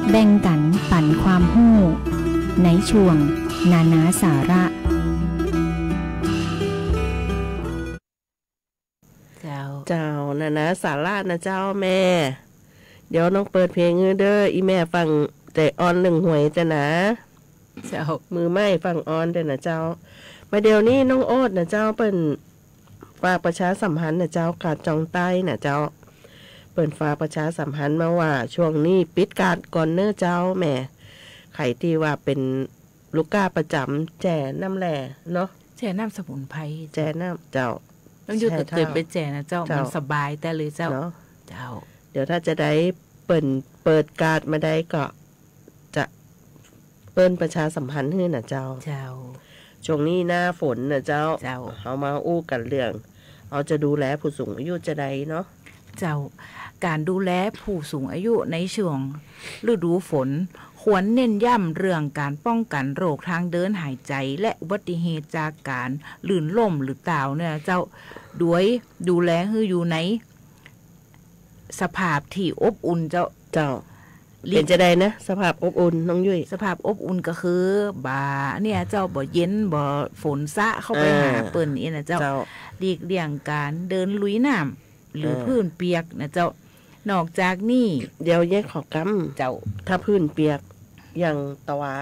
แบ่งกันปันความหู้ในช่วงนานาสาระเจ้านะสาระนะเจ้าแม่เดี๋ยวน้องเปิดเพลงเด้ออีแม่ฟังแต่ออนหนึ่งหวยแต่นะเจ้ามือไม่ฟังออนแต่นะเจ้ามาเดี๋ยวนี้น้องโอ๊ตนะเจ้าเปิ้นฝากประชาสัมพันธ์นะเจ้ากาดจองใต้นะเจ้าเปิ้นฝากประชาสัมพันธ์มาว่าช่วงนี้ปิดการก่อนเน้อเจ้าแม่ไข่ที่ว่าเป็นลูกก้าประจำแจ่น้ำแหล่เนาะแจ่น้ำสมุนไพรแจ่น้ำเจ้าต้องอยู่เกิดไปแจ่นะเจ้ามันสบายแต่เลยเจ้าเจ้าเดี๋ยวถ้าจะได้เปิดการ์ดมาได้ก็จะเปิ้นประชาสัมพันธ์ให้นะเจ้าช่วงนี้หน้าฝนนะเจ้าเอามาอู้กันเรื่องเอาจะดูแลผู้สูงอายุจะได้เนาะเจ้าการดูแลผู้สูงอายุในช่วงฤดูฝนควรเน้นย้ำเรื่องการป้องกันโรคทางเดินหายใจและอุบัติเหตุจากการลื่นล้มหรือตาวเนี่ยเจ้าด้วยดูแลให้อยู่ในสภาพที่อบอุ่นเจ้าเป็นจะได้นะสภาพอบอุ่นน้องยุ้ยสภาพอบอุ่นก็คือบ่าเนี่ยเจ้าบ่เย็นบ่ฝนซะเข้าไปหาเปิ้นนี่นะเจ้าหลีกเลี่ยงการเดินลุยน้ำหรือพื้นเปียกนะเจ้านอกจากนี้เดี๋ยวแยกขอกำเจ้าถ้าพื้นเปียกอย่างตะวา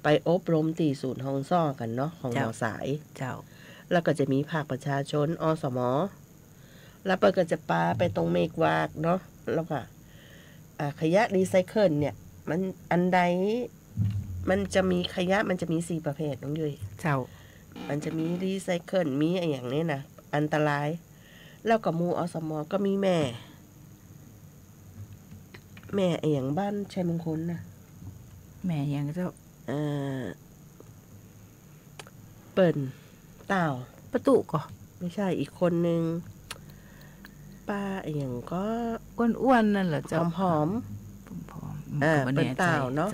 ไปอบรมตีศูนย์ห้องซ่อกันเนาะของหมอสายเจ้าแล้วก็จะมีภาคประชาชนอสม.แล้วเปิดก็จะปาไปตรงเมฆวากเนาะแล้วก็ขยะรีไซเคิลเนี่ยมันอันใดมันจะมีขยะมันจะมี4ประเภทน้องยุ้ยเจ้ามันจะมีรีไซเคิลมีอะไรอย่างนี้นะอันตรายแล้วก็มูอสม.ก็มีแม่ไอ้อย่างบ้านชัยมงคลนะแม่อย่างเจ้าเปิ่นเต่าประตูก็ไม่ใช่อีกคนนึงป้าไอ้อย่างก็อ้วนๆนั่นเหรอเจ้าหอมเป็นเต่าเนาะ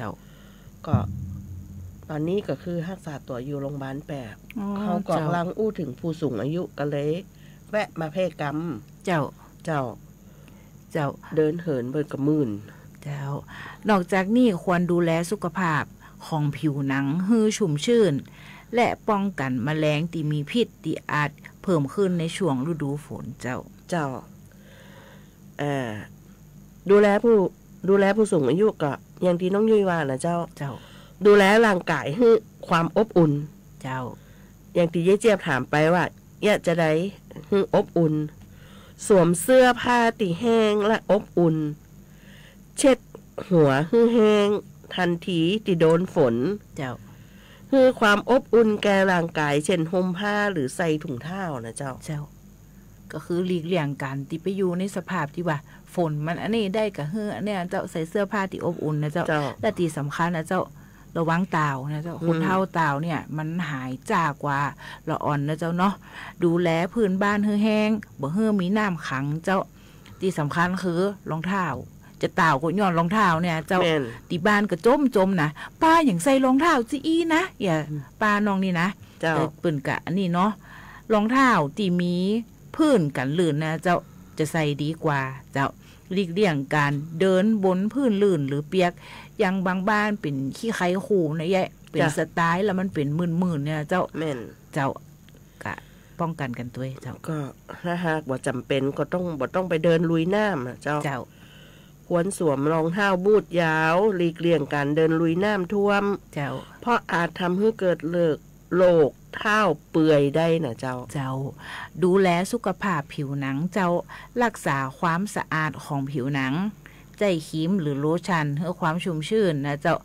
ก็ตอนนี้ก็คือรักษาตัวอยู่โรงพยาบาล8เขากำลังอู้ถึงผู้สูงอายุกันเลยแวะมาเพศกรรมเจ้าเดินเหินเบิดกับมื่นเจ้านอกจากนี้ควรดูแลสุขภาพของผิวหนังให้ชุ่มชื่นและป้องกันแมลงที่มีพิษที่อาจเพิ่มขึ้นในช่วงฤดูฝนเจ้าดูแลผู้สูงอายุก็อย่างที่น้องยุ้ยว่านะเจ้าดูแลร่างกายให้ความอบอุ่นเจ้าอย่างที่ยายเจี๊ยบถามไปว่าอยากจะได้ให้อบอุ่นสวมเสื้อผ้าที่แห้งและอบอุ่นเช็ดหัวให้แห้งทันทีที่โดนฝนเจ้าให้ความอบอุ่นแก่ร่างกายเช่นห่มผ้าหรือใส่ถุงเท้านะเจ้าก็คือหลีกเลี่ยงการที่ไปอยู่ในสภาพที่ว่าฝนมันอันนี้ได้กับเนี่ยเจ้าใส่เสื้อผ้าที่อบอุ่นนะเจ้าและที่สำคัญนะเจ้าระวังตาวนะเจ้าคนเท่าตาวเนี่ยมันหายจากกว่าละอ่อนนะเจ้าเนาะดูแลพื้นบ้านให้แห้งบ่ให้มีน้ำขังเจ้าที่สำคัญคือรองเท้าจะตาวก็ย้อนรองเท้าเนี่ยเจ้าที่บ้านก็จมนะป้าอย่างใส่รองเท้าจีอีนะอย่าป้าน้องนี่นะเจ้าปืนกะอันนี้เนาะรองเท้าที่มีพื้นกันลื่นนะเจ้าจะใส่ดีกว่าเจ้าหลีกเลี่ยงการเดินบนพื้นลื่นหรือเปียกอย่างบางบ้านเป็นขี้ไข่ขู่นะแย่เป็นสไตล์แล้วมันเป็นมื่นๆเนี่ยเจ้าเจ้ากะป้องกันกันตัวเจ้าก็ถ้าหากว่าจำเป็นก็ต้องไปเดินลุยน้ำนะเจ้าควรสวมรองเท้าบูทยาวหลีกเลี่ยงการเดินลุยน้ำท่วมเจ้าเพราะอาจทำให้เกิดโรคเท้าเปื่อยได้นะเจ้าดูแลสุขภาพผิวหนังเจ้ารักษาความสะอาดของผิวหนังใจครีมหรือโลชั่นเพื่อความชุ่มชื่นนะเจ้า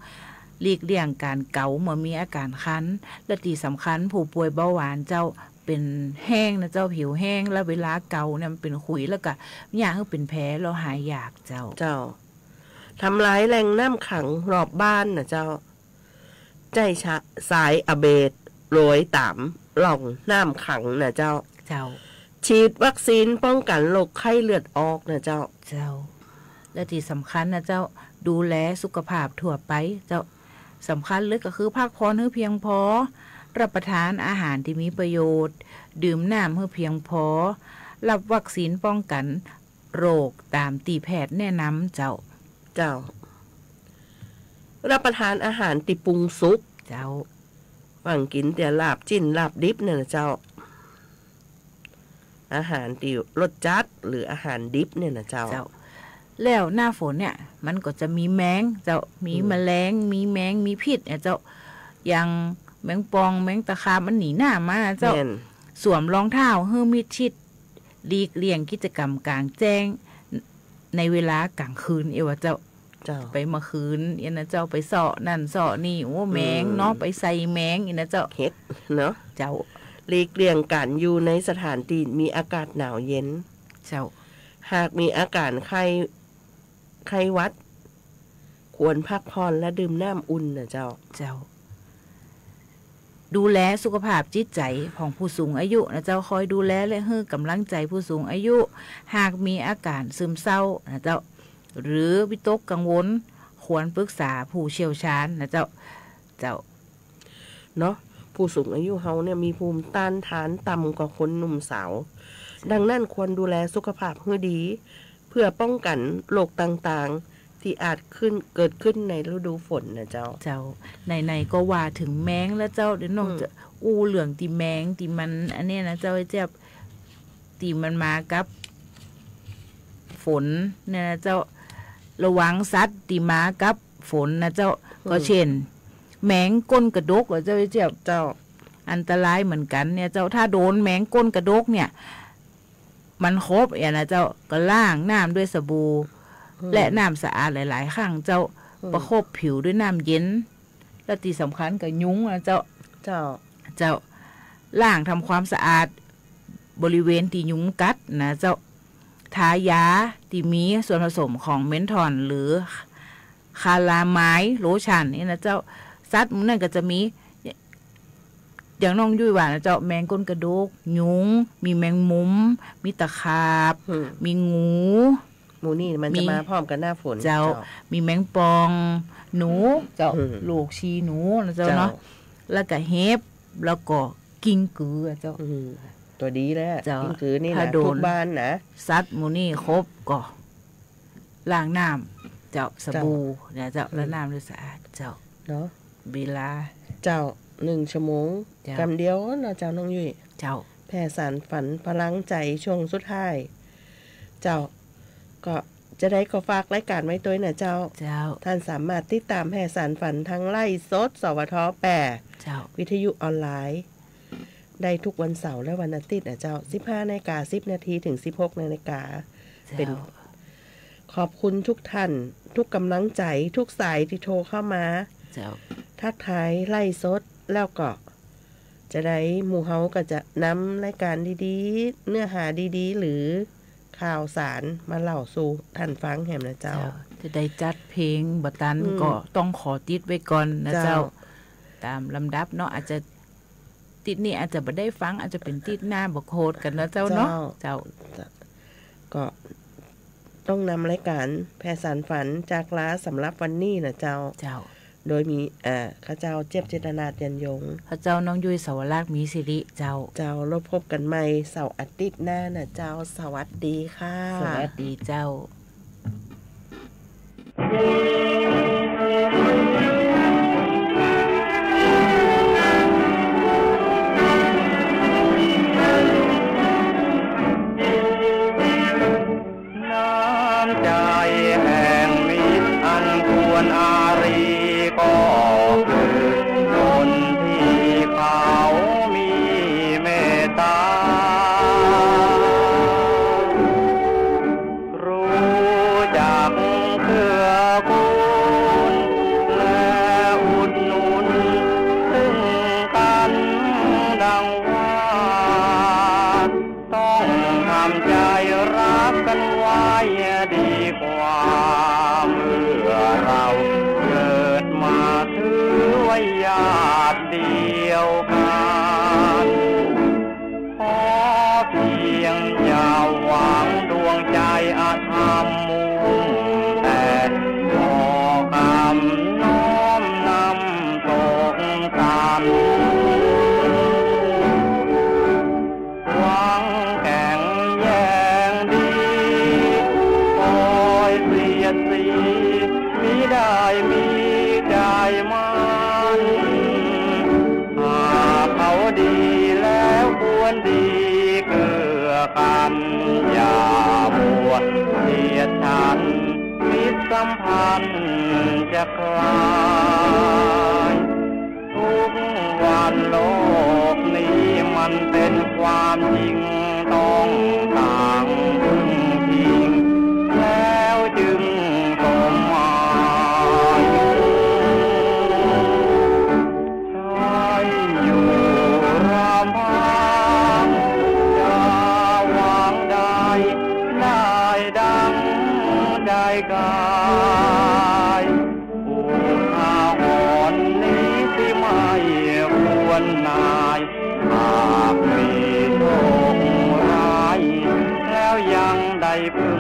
หลีกเลี่ยงการเกาเมื่อมีอาการคันและที่สำคัญผู้ป่วยเบาหวานเจ้าเป็นแห้งนะเจ้าผิวแห้งแล้วเวลาเกาเนี่ยมันเป็นขุยแล้วก็อยากให้เป็นแผลเราหายอยากเจ้าทำลายแหล่งน้ำขังรอบบ้านนะเจ้าใจสายอเบดโรยต่ำหล่องน้ำขังนะเจ้าฉีดวัคซีนป้องกันโรคไข้เลือดออกนะเจ้าและที่สำคัญนะเจ้าดูแลสุขภาพทั่วไปเจ้าสำคัญเลยก็คือพักผ่อนให้เพียงพอรับประทานอาหารที่มีประโยชน์ดื่มน้ำให้เพียงพอรับวัคซีนป้องกันโรคตามที่แพทย์แนะนำเจ้า รับประทานอาหารติปรุงสุกเจ้าฝั่งกินแต่ลาบจิ้นลาบดิบเนี่ยนะเจ้าอาหารติรสจัดหรืออาหารดิบเนี่ยนะเจ้าแล้วหน้าฝนเนี่ยมันก็จะมีแมงเจ้ามีแมลงมีแมงมีพิษเนี่ยเจ้าอย่างแมงปองแมงตะขาบมันหนีหน้ามาเจ้าสวมรองเท้าเฮือมิดชิดหลีกเลี่ยงกิจกรรมกลางแจ้งในเวลากลางคืนวะเจ้าไปเมื่อคืนนะเจ้าไปเสาะนั่นเสาะนี่โอ้แมงเนาะไปใส่แมงนะเจ้าเฮ็ดเนาะเจ้าหลีกเลี่ยงการอยู่ในสถานที่มีอากาศหนาวเย็นเจ้าหากมีอาการไข้หวัดควรพักผ่อนและดื่มน้ำอุ่นนะเจ้าดูแลสุขภาพจิตใจของผู้สูงอายุนะเจ้าคอยดูแลและให้กำลังใจผู้สูงอายุหากมีอาการซึมเศร้านะเจ้าหรือวิตกกังวลควรปรึกษาผู้เชี่ยวชาญนะเจ้าเนาะผู้สูงอายุเฮาเนี่ยมีภูมิต้านทานต่ำกว่าคนหนุ่มสาวดังนั้นควรดูแลสุขภาพให้ดีเพื่อป้องกันโรคต่างๆที่อาจเกิดขึ้นในฤดูฝนนะเจ้าไหนๆก็ว่าถึงแมงแล้วเจ้าเดี๋ยวน้องจะเหลืองตีแมงตีมันอันนี้นะเจ้าเจ็บตีมันมากับฝนเนี่ยนะเจ้าระวังสัตว์ตีมากับฝนนะเจ้าก็เช่นแมงก้นกระดกเจ้าเจ็บเจ้าอันตรายเหมือนกันเนี่ยเจ้าถ้าโดนแมงก้นกระดกเนี่ยมันครบอย่างนะเจ้าก็ล้างน้ำด้วยสบู่และน้ำสะอาดหลายๆครั้งเจ้าประคบผิวด้วยน้ำเย็นและที่สำคัญก็ยุ้งนะเจ้าล้างทำความสะอาดบริเวณที่ยุ้งกัดนะเจ้าทายาที่มีส่วนผสมของเมนทอนหรือคาลาไมด์โลชั่นนี่นะเจ้าซัดมันนั่นก็จะมีอย่างน้องยุ้ยว่านะเจ้าแมงก้นกระดกยุ้งมีแมงมุมมีตะขาบมีงูนี่มันจะมาพร้อมกันหน้าฝนเจ้ามีแมงปองหนูเจ้าลูกชีหนูนะเจ้าเนาะแล้วก็เห็บแล้วก็กิ้งกือเจ้าตัวดีแล้วกิ้งกือนี่นะทุกบ้านนะซัดมูนี่ครบก็ล้างน้ำเจ้าสบู่เนี่ยเจ้าแล้วน้ำด้วยสะอาดเจ้าเนาะเวลาเจ้า1 ชั่วโมงกำเดียวเนาะเจ้าน้องยุ้ยเจ้าแผ่สารฝันพลังใจช่วงสุดท้ายเจ้าก็จะได้ก็ฝากรายการไว้ตัวนะเจ้าท่านสามารถติดตามแผ่สารฝันทั้งไล่สดสวท8วิทยุออนไลน์ได้ทุกวันเสาร์และวันอาทิตย์นะเจ้า 15:10 นาทีถึง 16:00 นเป็นขอบคุณทุกท่านทุกกำลังใจทุกสายที่โทรเข้ามาทักทายไล่สดแล้วก็จะได้หมู่เฮาก็จะนำรายการดีๆเนื้อหาดีๆหรือข่าวสารมาเล่าสู่ท่านฟังแหมนะเจ้าจะได้จัดเพลงบัตันก็ต้องขอติดไว้ก่อนนะเจ้าตามลำดับเนาะอาจจะติดนี่อาจจะไม่ได้ฟังอาจจะเป็นติดหน้าบกโคดกันนะเจ้าเนาะเจ้าก็ต้องนำรายการแผ่สารฝันจากลาสำหรับวันนี้นะเจ้าโดยมีข้าเจ้าเจ็บเจตนายันยงข้าเจ้าน้องยุ้ยสวรักษ์มีสิริเจ้าเราพบกันใหม่เสาร์อาทิตย์หน้านะเจ้าสวัสดีค่ะสวัสดีเจ้าน้ำใจแห่งมิตรอันควรอารีก็คือคนที่เขามีเมตตารู้จักเกื้อกูล นดีเกื้อกันอย่ามัวเสียดฉันมิตรสัมพันธ์จะคลายทุกวันโลกนี้มันเป็นความจริงต้องต่างพึ่งพิงแล้วจึงสมหมายใช้อยู่รำพังจะหวังได้ดังใจกายอุทาหรณ์นี้ที่ไม่ควรนายหากมีโชคร้ายแล้วยังได้พึ